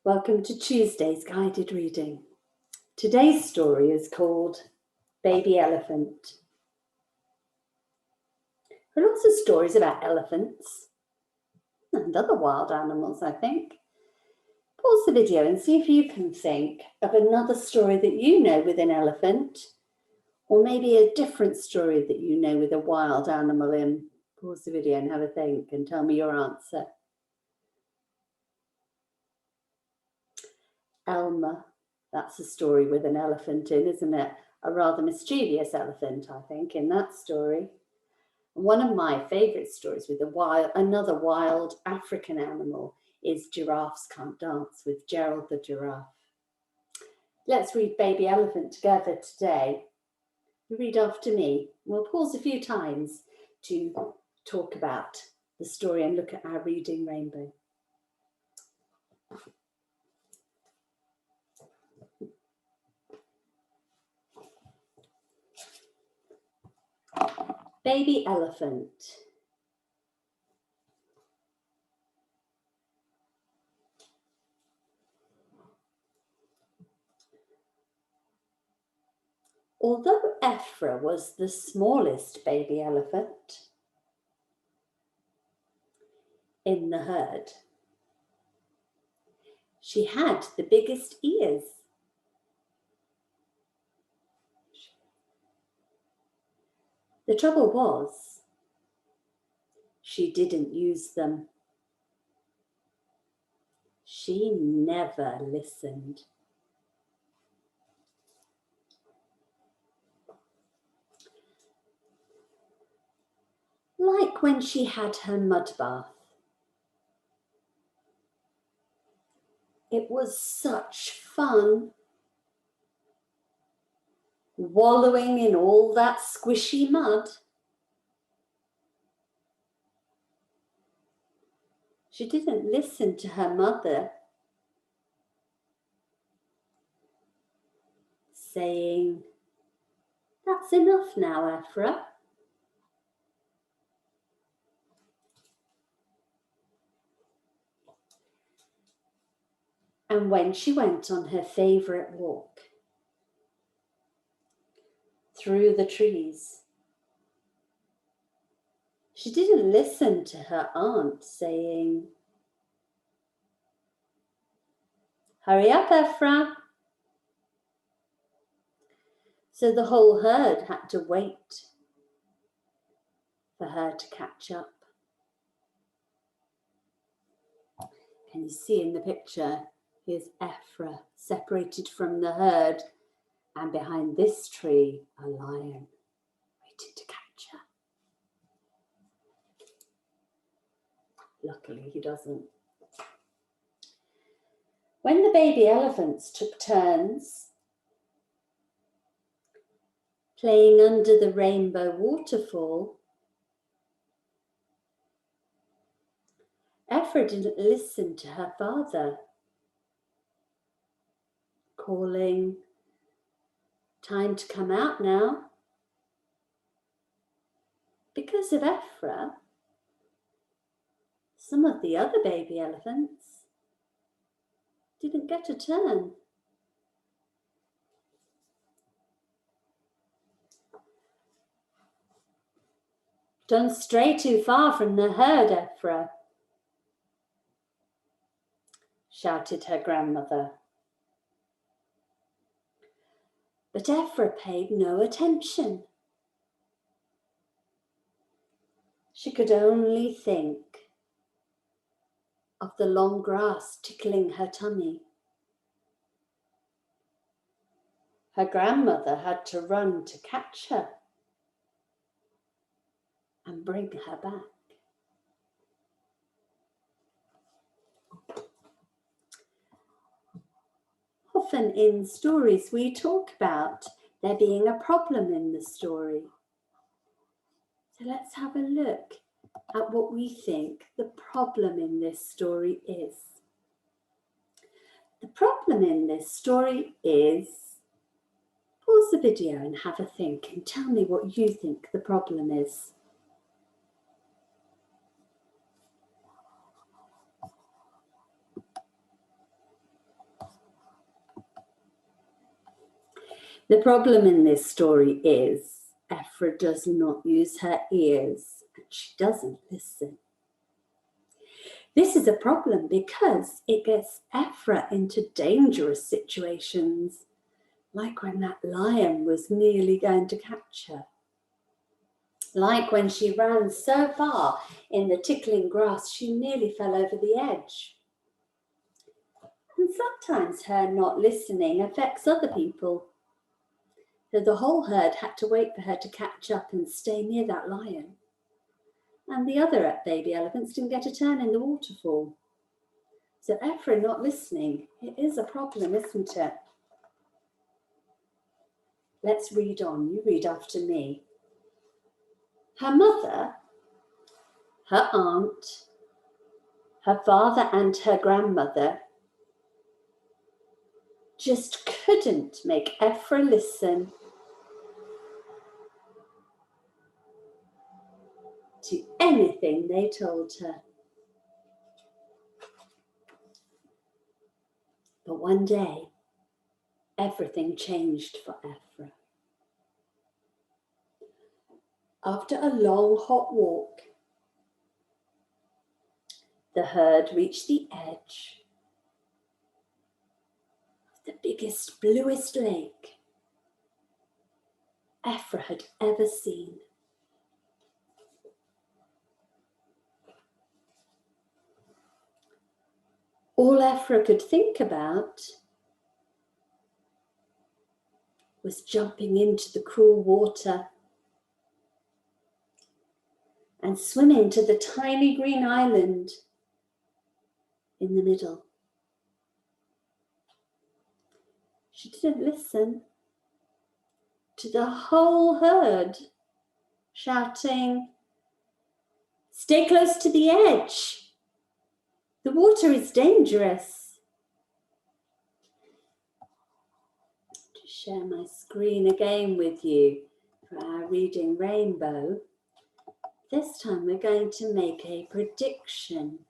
Welcome to Tuesday's guided reading. Today's story is called Baby Elephant. There are lots of stories about elephants and other wild animals, I think. Pause the video and see if you can think of another story that you know with an elephant, or maybe a different story that you know with a wild animal in. Pause the video and have a think and tell me your answer. Elmer, that's a story with an elephant in, isn't it? A rather mischievous elephant, I think, in that story. One of my favourite stories with another wild African animal is Giraffes Can't Dance with Gerald the Giraffe. Let's read Baby Elephant together today. You read after me. We'll pause a few times to talk about the story and look at our reading rainbow. Baby Elephant. Although Ephra was the smallest baby elephant in the herd, she had the biggest ears. The trouble was, she didn't use them. She never listened. Like when she had her mud bath. It was such fun, wallowing in all that squishy mud. She didn't listen to her mother, saying, "That's enough now, Ephra." And when she went on her favourite walk through the trees, she didn't listen to her aunt saying, "Hurry up, Ephra." So the whole herd had to wait for her to catch up. Can you see in the picture? Here's Ephra separated from the herd, and behind this tree, a lion waiting to catch her. Luckily, he doesn't. When the baby elephants took turns playing under the rainbow waterfall, Ephra didn't listen to her father, calling, "Time to come out now." Because of Ephra, some of the other baby elephants didn't get a turn. "Don't stray too far from the herd, Ephra," shouted her grandmother. But Ephra paid no attention. She could only think of the long grass tickling her tummy. Her grandmother had to run to catch her and bring her back. Often in stories we talk about there being a problem in the story. So let's have a look at what we think the problem in this story is. The problem in this story is, pause the video and have a think and tell me what you think the problem is. The problem in this story is Ephra does not use her ears and she doesn't listen. This is a problem because it gets Ephra into dangerous situations, like when that lion was nearly going to catch her. Like when she ran so far in the tickling grass, she nearly fell over the edge. And sometimes her not listening affects other people. So the whole herd had to wait for her to catch up and stay near that lion. And the other baby elephants didn't get a turn in the waterfall. So Ephra not listening, it is a problem, isn't it? Let's read on. You read after me. Her mother, her aunt, her father and her grandmother just couldn't make Ephra listen to anything they told her. But one day, everything changed for Ephra. After a long, hot walk, the herd reached the edge of the biggest, bluest lake Ephra had ever seen. All Ephra could think about was jumping into the cool water and swimming to the tiny green island in the middle. She didn't listen to the whole herd shouting, "Stay close to the edge. The water is dangerous." To share my screen again with you for our Reading Rainbow. This time we're going to make a prediction.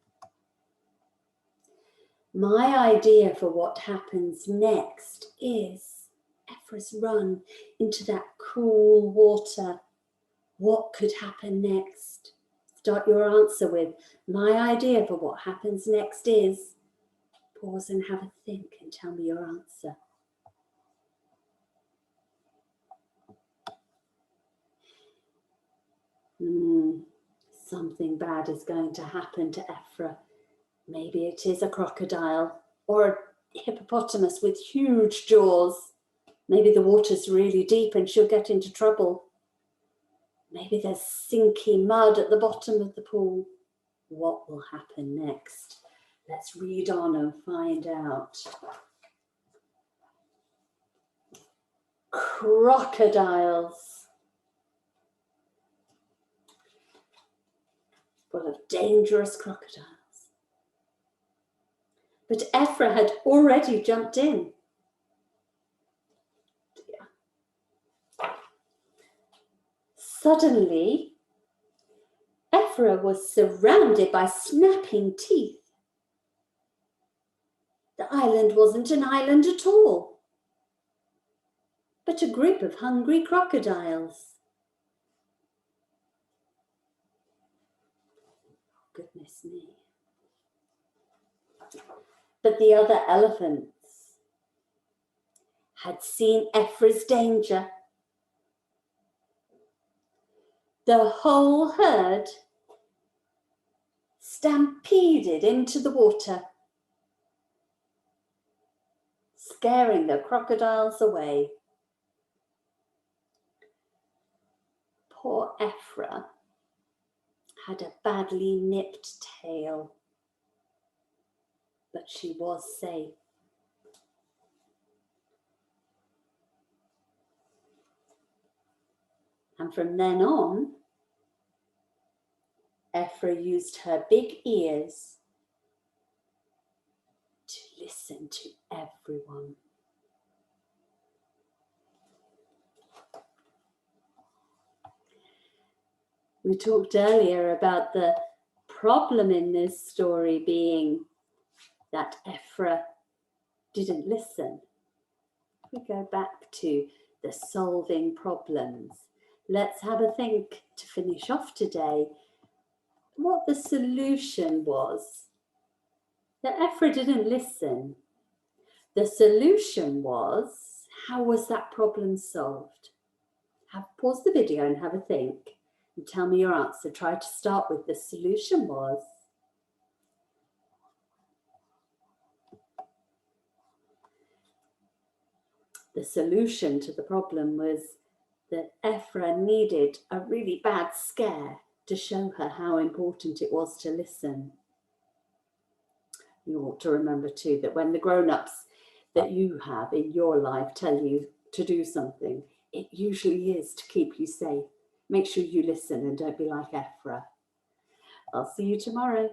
My idea for what happens next is Ephra's run into that cool water. What could happen next? Start your answer with, my idea for what happens next is. Pause and have a think and tell me your answer. Something bad is going to happen to Ephra. Maybe it is a crocodile or a hippopotamus with huge jaws. Maybe the water's really deep and she'll get into trouble. Maybe there's sinky mud at the bottom of the pool. What will happen next? Let's read on and find out. Crocodiles. Full of dangerous crocodiles. But Ephra had already jumped in. Suddenly, Ephra was surrounded by snapping teeth. The island wasn't an island at all, but a group of hungry crocodiles. Goodness me. But the other elephants had seen Ephra's danger. The whole herd stampeded into the water, scaring the crocodiles away. Poor Ephra had a badly nipped tail, but she was safe. And from then on, Ephra used her big ears to listen to everyone. We talked earlier about the problem in this story being that Ephra didn't listen. We go back to the solving problems. Let's have a think to finish off today what the solution was. That Ephra didn't listen. The solution was, how was that problem solved? Pause the video and have a think and tell me your answer. Try to start with the solution was. The solution to the problem was that Ephra needed a really bad scare to show her how important it was to listen. You ought to remember too that when the grown-ups that you have in your life tell you to do something, it usually is to keep you safe. Make sure you listen and don't be like Ephra. I'll see you tomorrow.